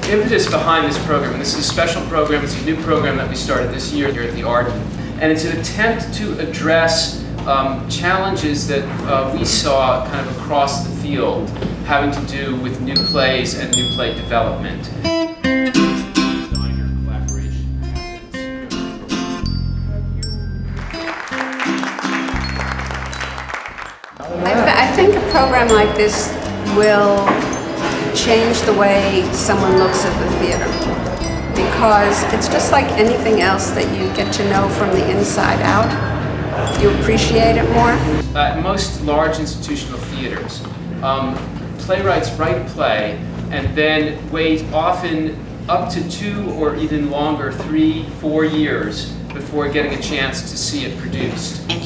impetus behind this program, and this is a special program, it's a new program that we started this year here at the Arden, and it's an attempt to address challenges that we saw kind of across the field having to do with new plays and new play development. I think a program like this will change the way someone looks at the theater, because it's just like anything else that you get to know from the inside out. You appreciate it more. At most large institutional theaters, playwrights write a play and then wait often up to 2 or even longer, 3, 4 years before getting a chance to see it produced. And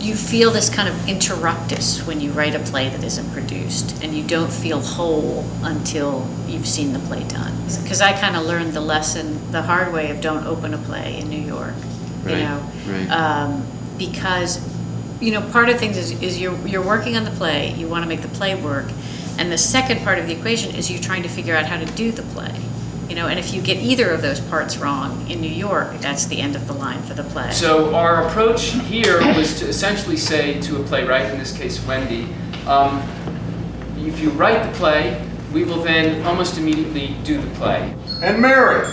you feel this kind of interruptus when you write a play that isn't produced, and you don't feel whole until you've seen the play done. Because I kind of learned the lesson the hard way of don't open a play in New York, you know, because part of things is you're working on the play, you want to make the play work, and the second part of the equation is you're trying to figure out how to do the play. And if you get either of those parts wrong in New York, that's the end of the line for the play. So our approach here was to essentially say to a playwright, in this case Wendy, if you write the play, we will then almost immediately do the play. And Mary,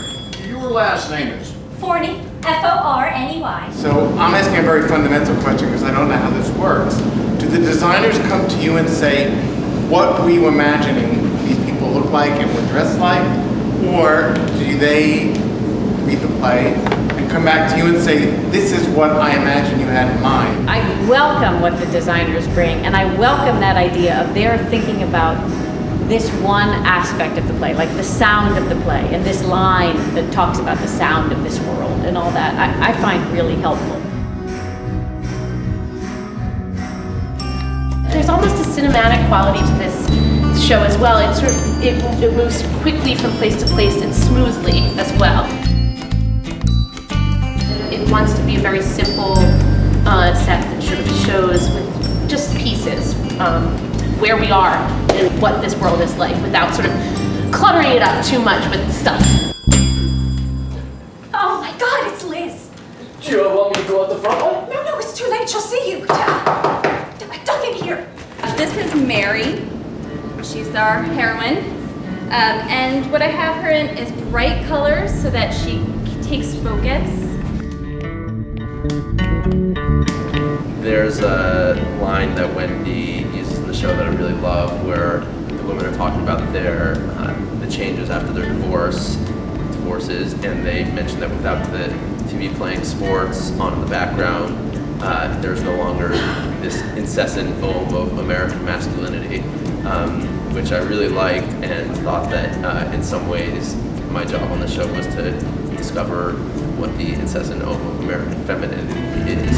your last name is? Forney, F-O-R-N-E-Y. So I'm asking a very fundamental question because I don't know how this works. Do the designers come to you and say, what were you imagining these people look like and would dress like? Or do they read the play and come back to you and say, this is what I imagine you had in mind? I welcome what the designers bring, and I welcome that idea of they're thinking about this one aspect of the play, like the sound of the play, and this line that talks about the sound of this world and all that, I find really helpful. There's almost a cinematic quality to this show as well. It moves quickly from place to place and smoothly as well. It wants to be a very simple set that sort of shows with just pieces where we are and what this world is like without sort of cluttering it up too much with stuff. Oh my God, it's Liz. Do you want me to go out the front way? No, it's too late. She'll see you. Duck in here. This is Mary. She's our heroine. And what I have her in is bright colors so that she takes focus. There's a line that Wendy uses in the show that I really love where the women are talking about the changes after their divorces, and they mention that without the TV playing sports on in the background, there's no longer this incessant boom of American masculinity, which I really liked and thought that in some ways my job on the show was to discover what the incessant boom of American femininity is.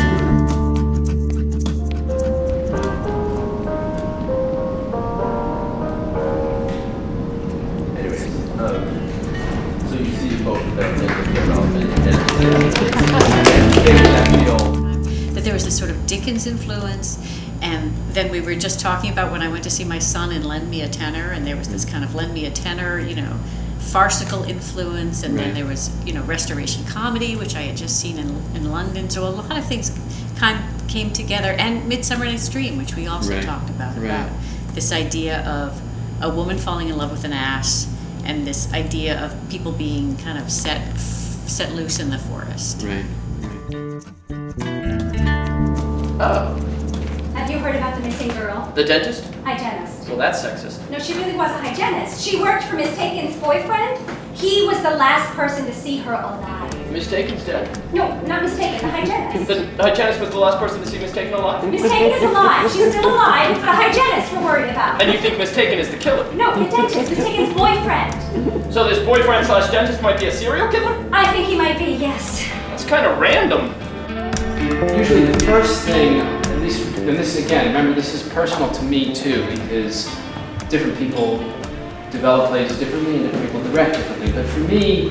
Anyways, so you see both of them in the development That there was this sort of Dickens influence, and then we were just talking about when I went to see my son in Lend Me a Tenor, and there was this kind of Lend Me a Tenor, farcical influence, and then there was, Restoration comedy, which I had just seen in London. So a lot of things kind of came together, and Midsummer Night's Dream, which we also talked about this idea of a woman falling in love with an ass, and this idea of people being kind of set loose in the forest. Oh. Have you heard about the missing girl? The dentist? Hygienist. Well, that's sexist. No, she really was a hygienist. She worked for Miss Taken's boyfriend. He was the last person to see her alive. Miss Taken's dead. No, not Miss Taken, the hygienist. The hygienist was the last person to see Miss Taken alive? Miss Taken is alive. She's still alive. It's the hygienist we're worried about. And you think Miss Taken is the killer? No, the dentist, Miss Taken's boyfriend. So this boyfriend/dentist might be a serial killer? I think he might be, yes. That's kind of random. Usually the first thing, at least, and this again, remember this is personal to me too, because different people develop plays differently and different people direct differently. But for me,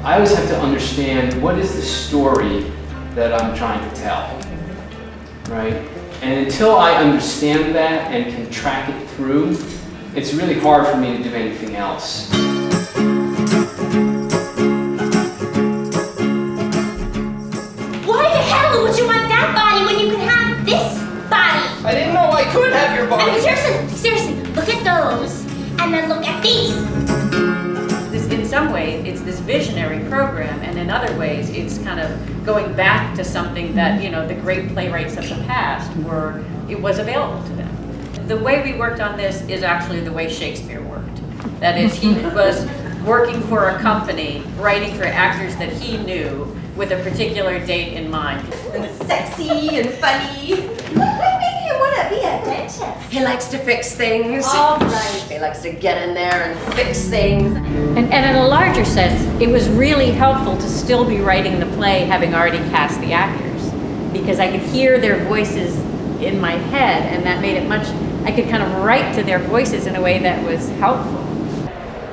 I always have to understand what is the story that I'm trying to tell, right? And until I understand that and can track it through, it's really hard for me to do anything else. And then look at these. This, in some ways, it's this visionary program, and in other ways, it's kind of going back to something that, you know, the great playwrights of the past were, it was available to them. The way we worked on this is actually the way Shakespeare worked. That is, he was working for a company, writing for actors that he knew with a particular date in mind. Sexy and funny. What made him want to be a dentist? He likes to fix things. All right. He likes to get in there and fix things. And in a larger sense, it was really helpful to still be writing the play having already cast the actors, because I could hear their voices in my head, and that made it much, I could kind of write to their voices in a way that was helpful.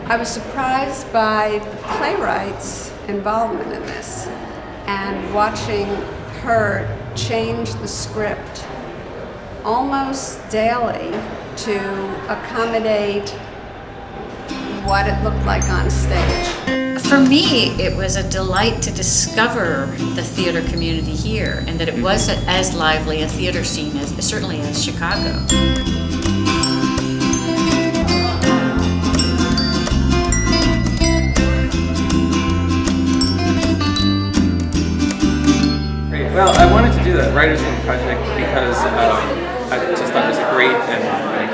I was surprised by the playwright's involvement in this and watching her change the script almost daily to accommodate what it looked like on stage. For me, it was a delight to discover the theater community here, and that it was as lively a theater scene as certainly as Chicago. Well, I wanted to do that Writers' Room project because I just thought it was a great and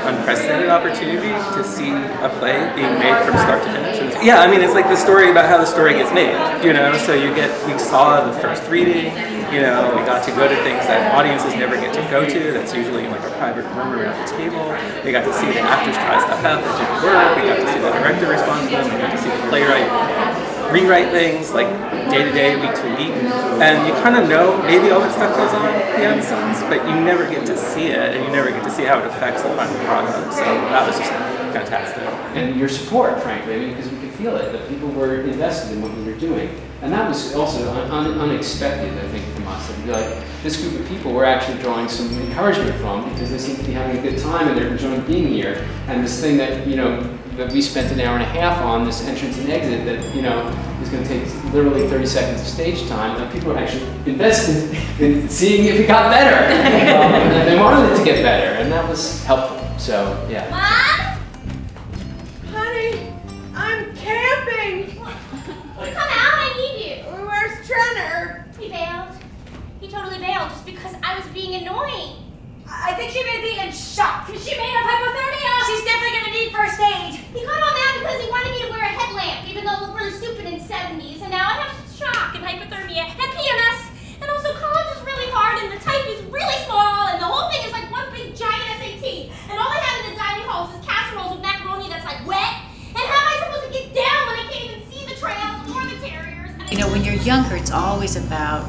unprecedented opportunity to see a play being made from start to finish. And yeah, I mean, it's like the story about how the story gets made, you know? So we saw the first reading, you know, we got to go to things that audiences never get to go to. That's usually like a private room around the table. We got to see the actors try stuff out that didn't work. We got to see the director respond to them. We got to see the playwright rewrite things like day to day, week to week, and you kind of know maybe all that stuff goes on behind the scenes, but you never get to see it, and you never get to see how it affects the final product. So that was just fantastic. And your support, frankly, I mean, because we could feel it, that people were invested in what we were doing. And that was also unexpected, I think, from us. It'd be like, this group of people we're actually drawing some encouragement from because they seem to be having a good time and they're enjoying being here. And this thing that, you know, that we spent an hour and a half on, this entrance and exit that, you know, is going to take literally 30 seconds of stage time, that people are actually invested in seeing if it got better. And they wanted it to get better, and that was helpful. So, yeah. Mom? Honey, I'm camping. Come out, I need you. Where's Trenner? He bailed. He totally bailed just because I was being annoying. I think she may be in shock because she may have hypothermia. She's definitely gonna need first aid. He got all mad because he wanted me to wear a headlamp, even though it looked really stupid in the 70s. And now I have shock and hypothermia and PMS. And also college is really hard and the type is really small and the whole thing is like one big giant SAT. And all I have in the dining halls is casseroles with macaroni that's like wet. And how am I supposed to get down when I can't even see the trails or the terriers? You know, when you're younger, it's always about,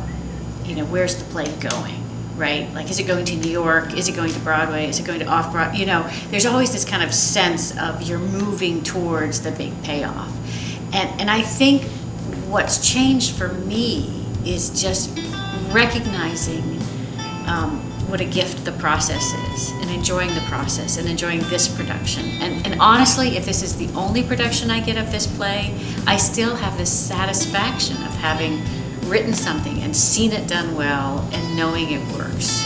you know, where's the play going? Right? Like, is it going to New York? Is it going to Broadway? Is it going to off-Broadway? You know, there's always this kind of sense of you're moving towards the big payoff. And I think what's changed for me is just recognizing what a gift the process is, and enjoying the process, and enjoying this production. And honestly, if this is the only production I get of this play, I still have this satisfaction of having written something and seen it done well and knowing it works.